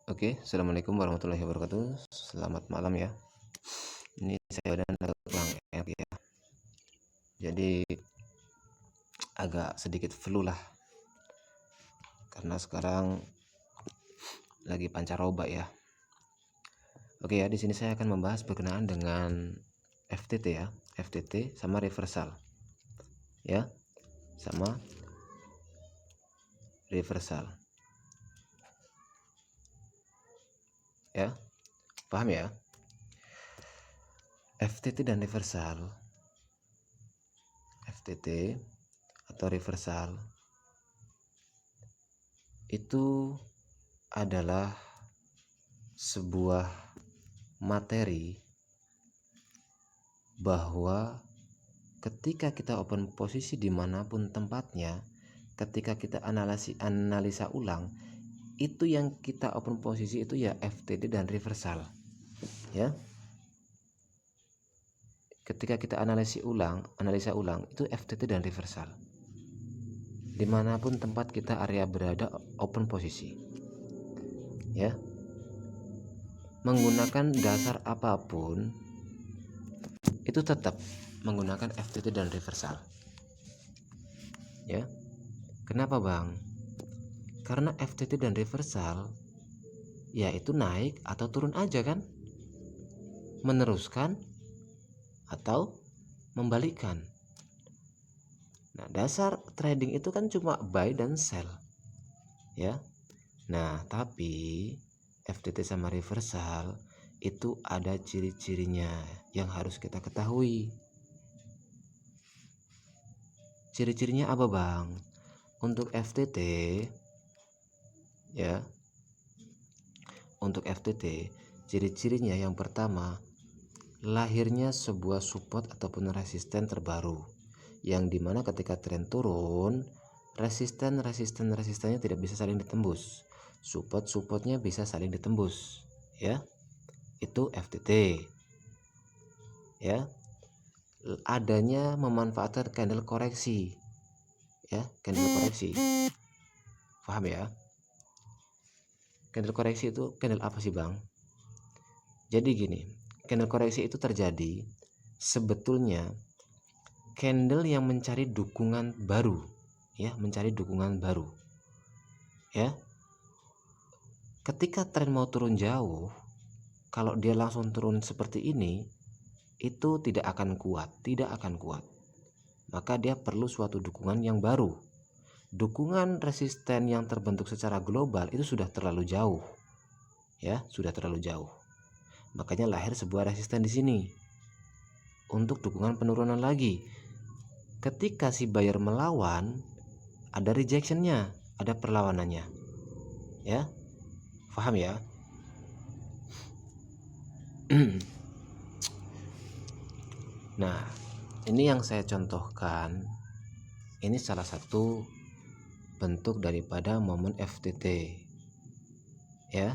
Oke, assalamualaikum warahmatullahi wabarakatuh. Selamat malam ya. Ini saya udah kurang enak ya. Jadi agak sedikit flu lah, karena sekarang lagi pancaroba ya. Oke ya, di sini saya akan membahas berkenaan dengan FTT ya, FTT sama reversal, ya, sama reversal, ya, paham ya? FTT dan reversal, FTT atau reversal itu adalah sebuah materi bahwa ketika kita open posisi dimanapun tempatnya, ketika kita analisa ulang, itu yang kita open posisi itu ya FTT dan reversal ya. Ketika kita analisa ulang itu FTT dan reversal dimanapun tempat kita area berada open posisi ya, menggunakan dasar apapun itu tetap menggunakan FTT dan reversal ya. Kenapa Bang? Karena FTT dan reversal ya itu naik atau turun aja kan, meneruskan atau membalikkan. Nah, dasar trading itu kan cuma buy dan sell ya. Nah, tapi FTT sama reversal itu ada ciri-cirinya yang harus kita ketahui. Ciri-cirinya apa Bang? Untuk FTT ya, untuk FTT ciri-cirinya yang pertama, lahirnya sebuah support ataupun resisten terbaru, yang dimana ketika tren turun resistennya tidak bisa saling ditembus, supportnya bisa saling ditembus ya. Itu FTT ya. Adanya memanfaatkan candle koreksi ya, candle koreksi, paham ya? Candle koreksi itu candle apa sih Bang? Jadi gini, candle koreksi itu terjadi sebetulnya candle yang mencari dukungan baru ya, mencari dukungan baru ya. Ketika tren mau turun jauh, kalau dia langsung turun seperti ini itu tidak akan kuat, maka dia perlu suatu dukungan yang baru. Dukungan resisten yang terbentuk secara global itu sudah terlalu jauh ya, sudah terlalu jauh, makanya lahir sebuah resisten di sini untuk dukungan penurunan lagi. Ketika si buyer melawan, ada rejectionnya, ada perlawanannya ya, paham ya? Nah, ini yang saya contohkan, ini salah satu bentuk daripada momen FTT ya.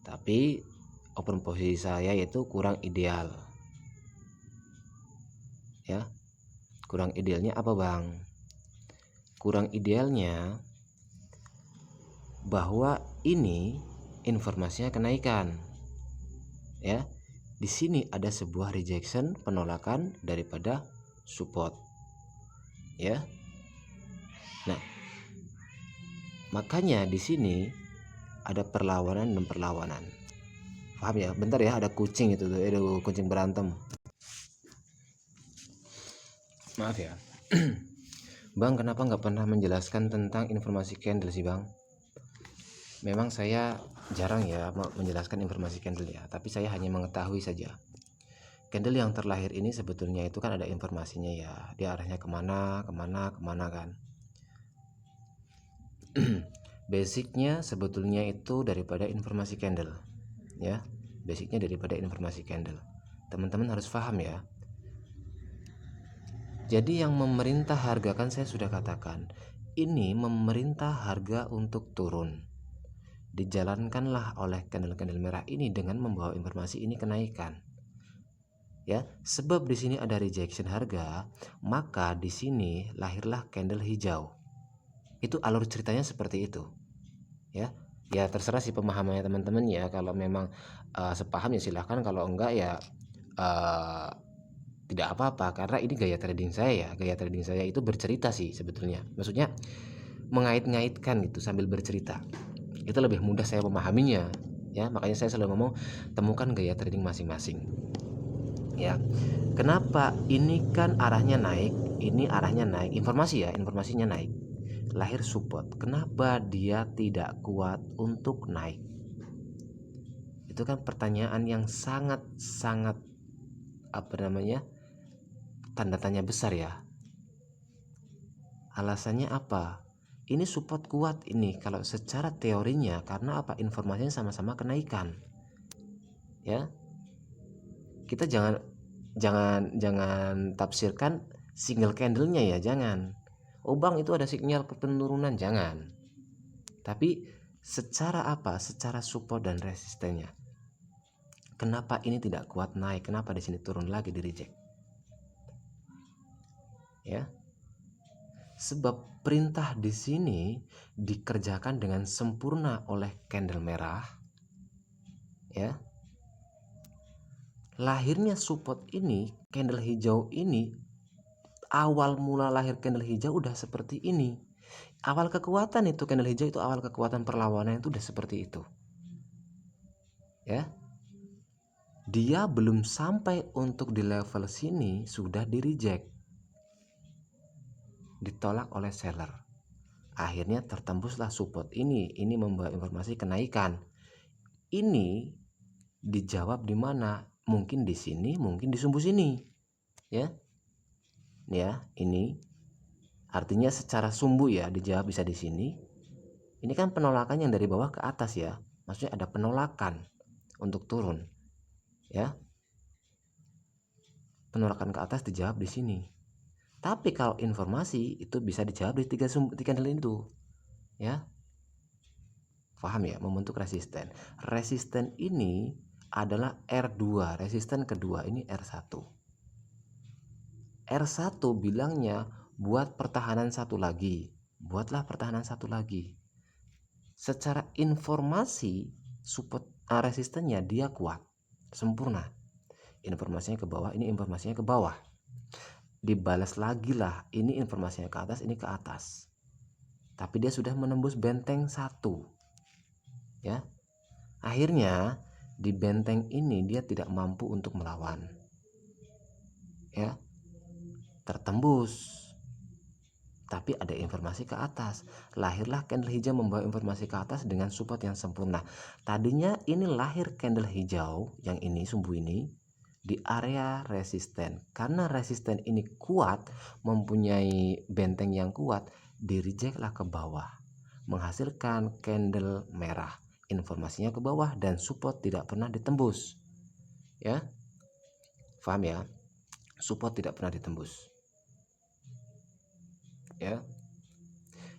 Tapi open posisi saya itu kurang ideal ya. Kurang idealnya apa Bang? Kurang idealnya bahwa ini informasinya kenaikan ya. Di sini ada sebuah rejection, penolakan daripada support ya. Nah, makanya di sini ada perlawanan dan perlawanan, paham ya? Bentar ya, ada kucing itu tuh, kucing berantem, maaf ya. Bang, kenapa nggak pernah menjelaskan tentang informasi candle sih Bang? Memang saya jarang ya menjelaskan informasi candle ya, tapi saya hanya mengetahui saja. Candle yang terlahir ini sebetulnya itu kan ada informasinya ya, dia arahnya kemana kan. Basicnya sebetulnya itu daripada informasi candle ya, basicnya daripada informasi candle. Teman-teman harus paham ya. Jadi yang memerintah harga kan saya sudah katakan, ini memerintah harga untuk turun. Dijalankanlah oleh candle-candle merah ini dengan membawa informasi ini kenaikan. Ya, sebab di sini ada rejection harga, maka di sini lahirlah candle hijau. Itu alur ceritanya seperti itu. Ya. Ya terserah sih pemahamannya teman-teman ya. Kalau memang sepaham ya silahkan, kalau enggak ya tidak apa-apa, karena ini gaya trading saya ya. Gaya trading saya itu bercerita sih sebetulnya, maksudnya mengait-ngaitkan gitu sambil bercerita, itu lebih mudah saya memahaminya ya. Makanya saya selalu ngomong temukan gaya trading masing-masing ya. Kenapa? Ini kan arahnya naik, ini arahnya naik, informasi ya, informasinya naik, lahir support. Kenapa dia tidak kuat untuk naik? Itu kan pertanyaan yang sangat apa namanya, tanda tanya besar ya. Alasannya apa? Ini support kuat ini kalau secara teorinya, karena apa? Informasinya sama-sama kenaikan. Ya. Kita jangan tafsirkan single candlenya ya, jangan. Oh bang, itu ada sinyal penurunan, jangan. Tapi secara apa? Secara support dan resistennya. Kenapa ini tidak kuat naik? Kenapa di sini turun lagi, di reject? Ya. Sebab perintah di sini dikerjakan dengan sempurna oleh candle merah. Ya. Lahirnya support ini, candle hijau ini, awal mula lahir candle hijau udah seperti ini. Awal kekuatan itu candle hijau itu, awal kekuatan perlawanan itu udah seperti itu. Ya. Dia belum sampai untuk di level sini sudah di reject, ditolak oleh seller. Akhirnya tertembuslah support ini membawa informasi kenaikan. Ini dijawab di mana? Mungkin di sini, mungkin di sumbu sini. Ya. Ya, ini artinya secara sumbu ya dijawab bisa di sini. Ini kan penolakan yang dari bawah ke atas ya. Maksudnya ada penolakan untuk turun. Ya. Penolakan ke atas dijawab di sini. Tapi kalau informasi itu bisa dijawab di tiga candle itu. Ya. Paham ya, membentuk resisten. Resisten ini adalah R2, resisten kedua ini R1. R1 bilangnya buat pertahanan satu lagi. Buatlah pertahanan satu lagi. Secara informasi support resistennya dia kuat, sempurna. Informasinya ke bawah, ini informasinya ke bawah. Dibalas lagi lah, ini informasinya ke atas, ini ke atas. Tapi dia sudah menembus benteng 1. Ya. Akhirnya di benteng ini dia tidak mampu untuk melawan. Ya. Tertembus. Tapi ada informasi ke atas. Lahirlah candle hijau membawa informasi ke atas dengan support yang sempurna. Tadinya ini lahir candle hijau, yang ini sumbu ini di area resisten. Karena resisten ini kuat, mempunyai benteng yang kuat, di rejectlah ke bawah, menghasilkan candle merah. Informasinya ke bawah dan support tidak pernah ditembus. Ya. Paham ya? Support tidak pernah ditembus. Ya.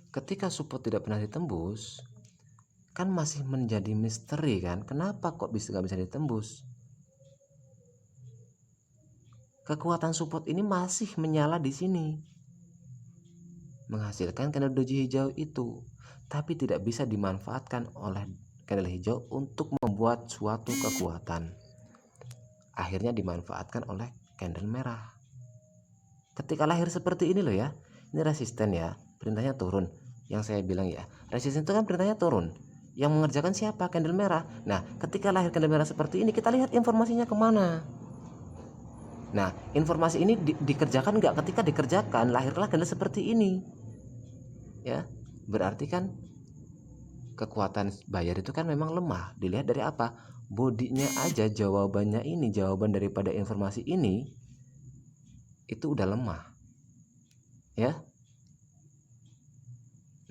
Ketika support tidak pernah ditembus, kan masih menjadi misteri kan? Kenapa kok nggak bisa ditembus? Kekuatan support ini masih menyala di sini, menghasilkan candle doji hijau itu, tapi tidak bisa dimanfaatkan oleh candle hijau untuk membuat suatu kekuatan. Akhirnya dimanfaatkan oleh candle merah. Ketika lahir seperti ini loh ya, ini resisten ya, perintahnya turun. Yang saya bilang ya, resisten itu kan perintahnya turun. Yang mengerjakan siapa? Candle merah. Nah, ketika lahir candle merah seperti ini, kita lihat informasinya kemana. Nah, informasi ini dikerjakan nggak? Ketika dikerjakan, lahirlah candle seperti ini. Ya, berarti kan kekuatan buyer itu kan memang lemah. Dilihat dari apa? Bodinya aja, jawabannya ini, jawaban daripada informasi ini itu udah lemah. Ya.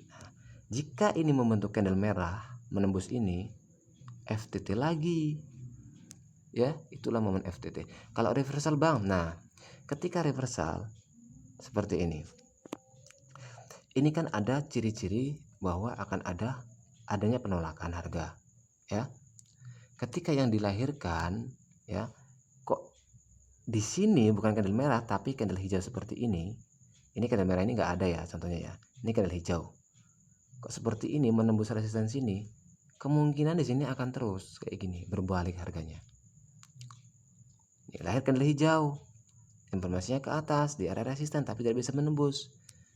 Nah, jika ini membentuk candle merah, menembus ini, FTT lagi. Ya, itulah momen FTT. Kalau reversal bang, nah ketika reversal seperti ini, ini kan ada ciri-ciri bahwa akan adanya penolakan harga. Ya, ketika yang dilahirkan ya, kok di sini bukan candle merah tapi candle hijau seperti ini. Ini candle merah ini nggak ada ya contohnya ya. Ini candle hijau. Kok seperti ini menembus resisten sini? kemungkinan di sini akan terus kayak gini, berbalik harganya. Ini lahir candle hijau, informasinya ke atas di area resisten tapi tidak bisa menembus.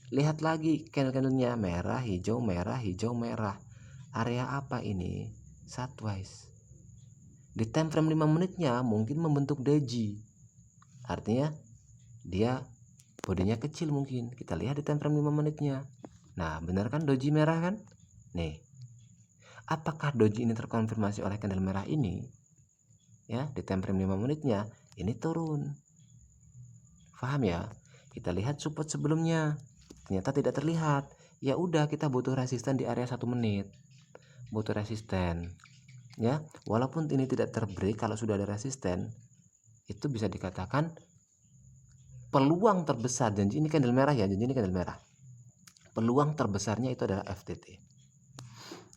Lihat lagi candle-candlenya, merah, hijau, merah, hijau, merah. Area apa ini? Sideways. Di time frame 5 menitnya mungkin membentuk doji. Artinya dia bodinya kecil mungkin. Kita lihat di time frame 5 menitnya. Nah, benar kan doji merah kan? Nih. Apakah doji ini terkonfirmasi oleh candle merah ini? Ya, di time frame 5 menitnya ini turun. Paham ya? Kita lihat support sebelumnya. Ternyata tidak terlihat. Ya udah, kita butuh resisten di area 1 menit. Butuh resisten. Ya, walaupun ini tidak terbreak, kalau sudah ada resisten, itu bisa dikatakan peluang terbesar. Janji ini candle merah ya, janji ini candle merah. Peluang terbesarnya itu adalah FTT.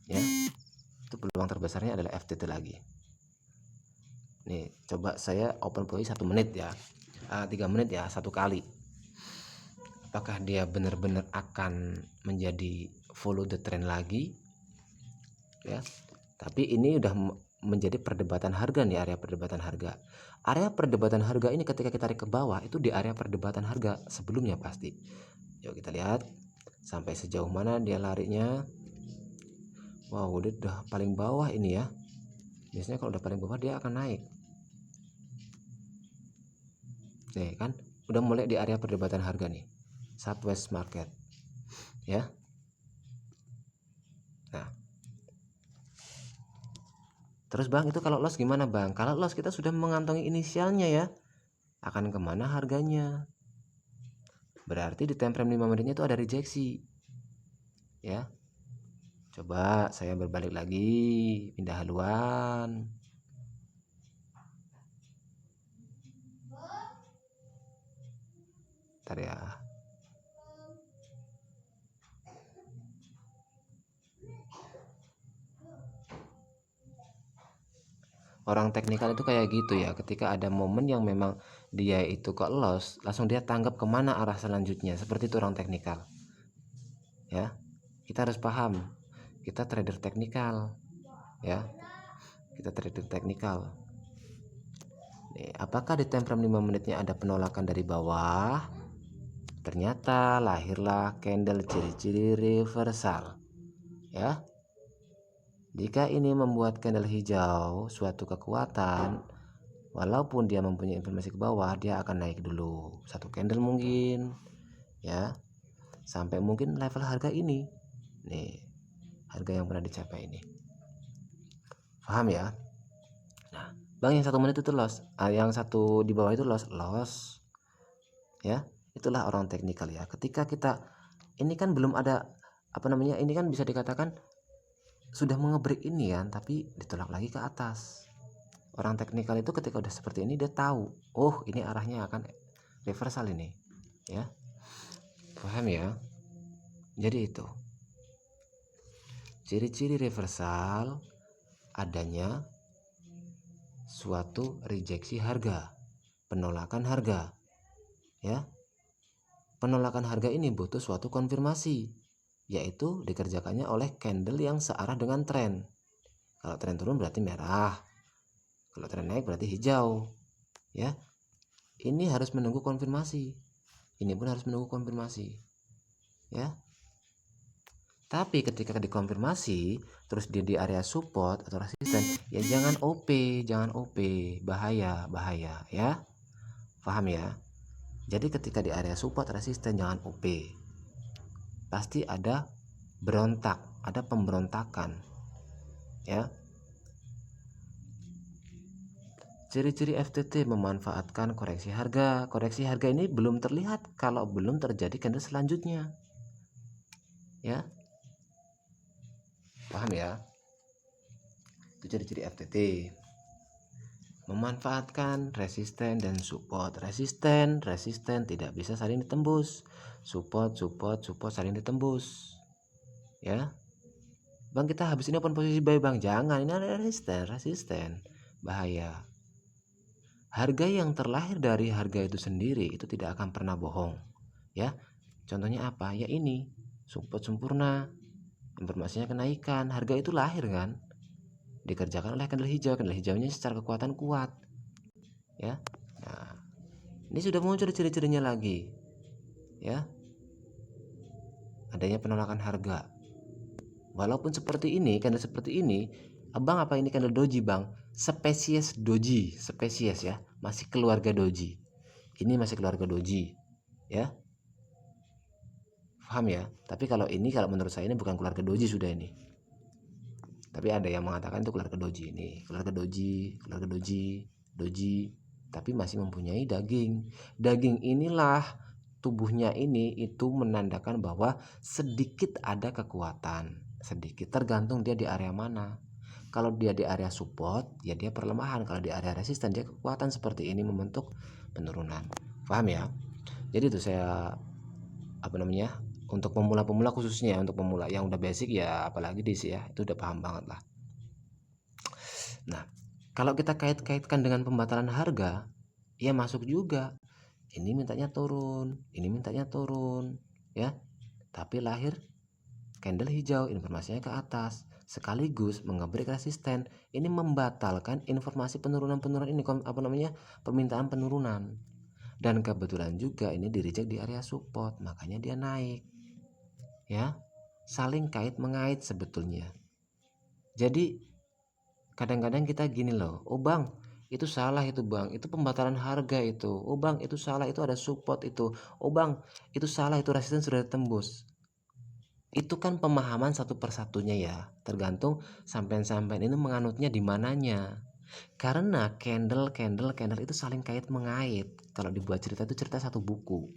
Ya. Itu peluang terbesarnya adalah FTT lagi. Nih, coba saya open play 1 menit ya. 3 menit ya, 1 kali. Apakah dia benar-benar akan menjadi follow the trend lagi? Ya. Tapi ini udah menjadi perdebatan harga nih, area perdebatan harga. Area perdebatan harga ini ketika kita tarik ke bawah itu di area perdebatan harga sebelumnya pasti. Yuk kita lihat sampai sejauh mana dia larinya. Wow, dia udah paling bawah ini ya. Biasanya kalau udah paling bawah dia akan naik. Nih kan, udah mulai di area perdebatan harga nih. Southwest market. Ya. Nah. Terus Bang, itu kalau loss gimana Bang? Kalau loss kita sudah mengantongi inisialnya ya. Akan kemana harganya? Berarti di time frame 5 menitnya itu ada rejeksi. Ya. Coba saya berbalik lagi, pindah haluan. Bentar ya. Orang teknikal itu kayak gitu ya, ketika ada momen yang memang dia itu kok loss, langsung dia tanggap kemana arah selanjutnya. Seperti itu orang teknikal. Ya, kita harus paham. Kita trader teknikal. Ya, kita trader teknikal. Nih, apakah di time frame 5 menitnya ada penolakan dari bawah? Ternyata lahirlah candle ciri-ciri reversal. Ya, jika ini membuat candle hijau suatu kekuatan, walaupun dia mempunyai informasi ke bawah, dia akan naik dulu 1 candle mungkin, ya, sampai mungkin level harga ini. Nih, harga yang pernah dicapai ini. Paham ya? Nah, Bang, yang 1 menit itu loss, yang satu di bawah itu loss. Ya, itulah orang teknikal ya. Ketika kita ini kan belum ada apa namanya, ini kan bisa dikatakan sudah mengebreak ini kan, tapi ditolak lagi ke atas. Orang teknikal itu ketika udah seperti ini dia tahu, oh ini arahnya akan reversal ini, ya. Paham ya? Jadi itu ciri-ciri reversal, adanya suatu rejeksi harga, penolakan harga, ya. Penolakan harga ini butuh suatu konfirmasi, yaitu dikerjakannya oleh candle yang searah dengan tren. Kalau tren turun berarti merah, kalau tren naik berarti hijau, ya. Ini harus menunggu konfirmasi, ini pun harus menunggu konfirmasi, ya. Tapi ketika dikonfirmasi terus dia di area support atau resisten, ya jangan OP, bahaya ya. Paham ya? Jadi ketika di area support resisten jangan OP. Pasti ada berontak, ada pemberontakan. Ya. Ciri-ciri FTT memanfaatkan koreksi harga. Koreksi harga ini belum terlihat kalau belum terjadi candle selanjutnya. Ya. Paham ya? Itu ciri-ciri FTT. Memanfaatkan resisten dan support. Resisten tidak bisa saling ditembus. Support saling ditembus. Ya. Bang, kita habis ini open posisi buy Bang. Jangan, ini ada resisten. Bahaya. Harga yang terlahir dari harga itu sendiri itu tidak akan pernah bohong. Ya. Contohnya apa? Ya ini, support sempurna. Informasinya kenaikan, harga itu lahir kan? dikerjakan oleh candle hijau. Candle hijaunya secara kekuatan kuat, ya. Nah, ini sudah muncul ciri-cirinya lagi, ya. Adanya penolakan harga. Walaupun seperti ini, candle seperti ini, abang apa ini candle doji bang? Spesies doji, spesies ya, masih keluarga doji. Ini masih keluarga doji, ya. Paham ya? Tapi kalau menurut saya ini bukan keluarga doji sudah ini. Tapi ada yang mengatakan itu keluarga doji ini, keluarga doji, tapi masih mempunyai daging. Daging inilah tubuhnya ini itu menandakan bahwa sedikit ada kekuatan, sedikit tergantung dia di area mana. Kalau dia di area support, ya dia perlemahan. Kalau di area resisten, dia kekuatan seperti ini membentuk penurunan. Paham ya? Jadi itu saya untuk pemula-pemula khususnya, untuk pemula yang udah basic ya apalagi di sih ya, itu udah paham banget lah. Nah, kalau kita kait-kaitkan dengan pembatalan harga, ya masuk juga. Ini mintanya turun, ya. Tapi lahir candle hijau, informasinya ke atas, sekaligus mengebreak resisten. Ini membatalkan informasi penurunan ini, permintaan penurunan. Dan kebetulan juga ini di reject di area support, makanya dia naik. Ya, saling kait mengait sebetulnya. Jadi kadang-kadang kita gini loh, oh bang itu salah itu bang, itu pembatalan harga itu, oh bang itu salah, itu ada support itu, oh bang itu salah, itu resisten sudah tembus. Itu kan pemahaman satu persatunya ya, tergantung sampean-sampean ini menganutnya di mananya. Karena candle itu saling kait mengait. Kalau dibuat cerita itu cerita satu buku.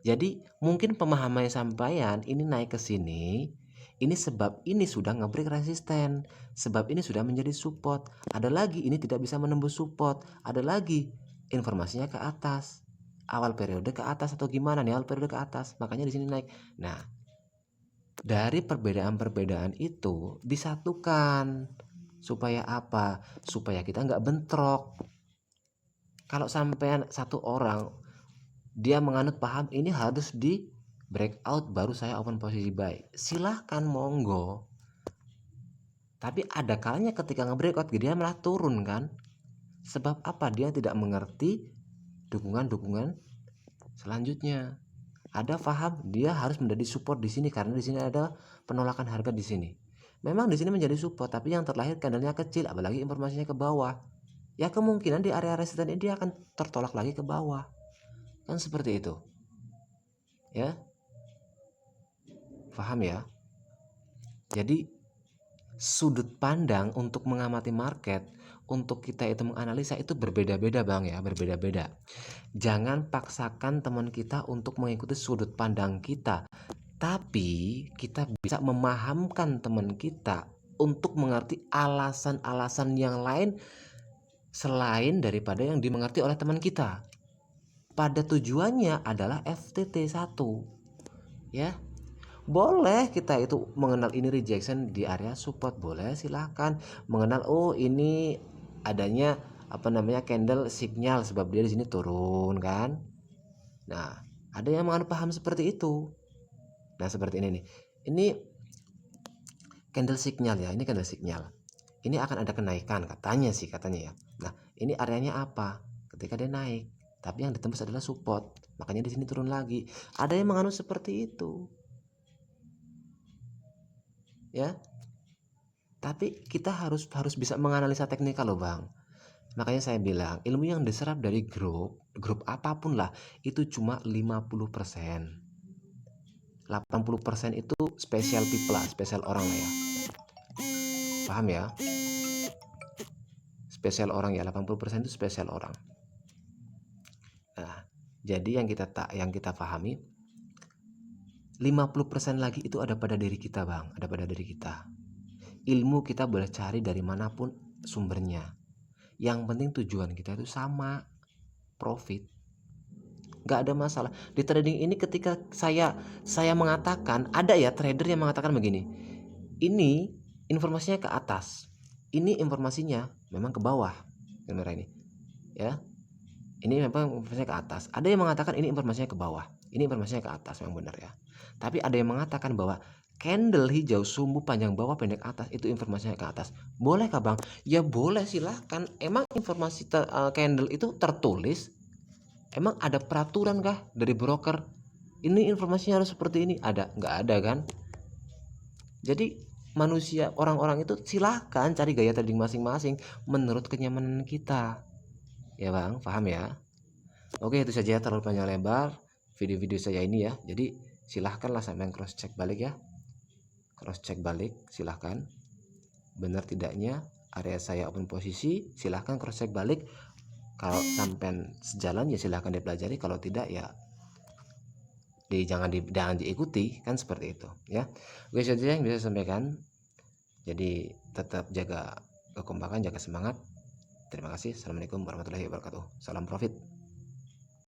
Jadi mungkin pemahamannya sampean ini naik ke sini, ini sebab ini sudah ngebreak resisten, sebab ini sudah menjadi support. Ada lagi ini tidak bisa menembus support, ada lagi informasinya ke atas, awal periode ke atas atau gimana nih, awal periode ke atas, makanya di sini naik. Nah, dari perbedaan-perbedaan itu disatukan supaya apa? Supaya kita nggak bentrok. Kalau sampean satu orang dia menganut paham ini harus di breakout baru saya open posisi buy, silahkan monggo. Tapi ada kalanya ketika nge-breakout dia malah turun kan. Sebab apa? Dia tidak mengerti dukungan-dukungan selanjutnya. Ada paham dia harus menjadi support di sini karena di sini ada penolakan harga di sini. Memang di sini menjadi support, tapi yang terlahir candlenya kecil, apalagi informasinya ke bawah. Ya kemungkinan di area resisten ini dia akan tertolak lagi ke bawah. Kan seperti itu. Ya. Paham ya? Jadi sudut pandang untuk mengamati market, untuk kita itu menganalisa itu berbeda-beda bang ya, berbeda-beda. Jangan paksakan teman kita untuk mengikuti sudut pandang kita, tapi kita bisa memahamkan teman kita untuk mengerti alasan-alasan yang lain selain daripada yang dimengerti oleh teman kita. Pada tujuannya adalah FTT 1, ya. Boleh kita itu mengenal ini rejection di area support, boleh silahkan mengenal oh ini adanya candle signal sebab dia di sini turun kan. Nah, ada yang paham seperti itu. Nah, seperti ini nih. Ini candle signal ya, ini candle signal. Ini akan ada kenaikan katanya ya. Nah, ini areanya apa? Ketika dia naik, tapi yang ditembus adalah support, makanya di sini turun lagi. Ada yang menganut seperti itu. Ya, tapi kita harus bisa menganalisa teknikal loh bang. Makanya saya bilang ilmu yang diserap dari grup apapun lah itu cuma 50%. 80% itu spesial people lah, spesial orang lah ya. Paham ya? Spesial orang ya, 80% itu spesial orang. Nah, jadi yang kita pahami 50% lagi itu ada pada diri kita bang, ada pada diri kita. Ilmu kita boleh cari dari manapun sumbernya. Yang penting tujuan kita itu sama, profit. Gak ada masalah. Di trading ini ketika saya mengatakan, ada ya trader yang mengatakan begini, ini informasinya ke atas, ini informasinya memang ke bawah, kamera ini, ya. Ini memang informasinya ke atas. Ada yang mengatakan ini informasinya ke bawah, ini informasinya ke atas, memang benar ya. Tapi ada yang mengatakan bahwa candle hijau sumbu panjang bawah pendek atas itu informasinya ke atas. Bolehkah Bang? Ya boleh, silahkan. Emang informasi candle itu tertulis? Emang ada peraturan kah dari broker? Ini informasinya harus seperti ini. Ada? Nggak ada kan? Jadi manusia, orang-orang itu silahkan cari gaya trading masing-masing menurut kenyamanan kita. Ya Bang, paham ya? Oke, itu saja, terlalu panjang lebar video-video saya ini ya. Jadi silahkanlah sampai cross check balik ya. Cross check balik silahkan. Benar tidaknya area saya open posisi, silahkan cross check balik. Kalau sampai sejalan ya silahkan dipelajari, kalau tidak ya jangan diikuti, kan seperti itu ya. Oke, saja yang bisa saya sampaikan. Jadi tetap jaga kekompakan, jaga semangat. Terima kasih. Assalamualaikum warahmatullahi wabarakatuh. Salam profit.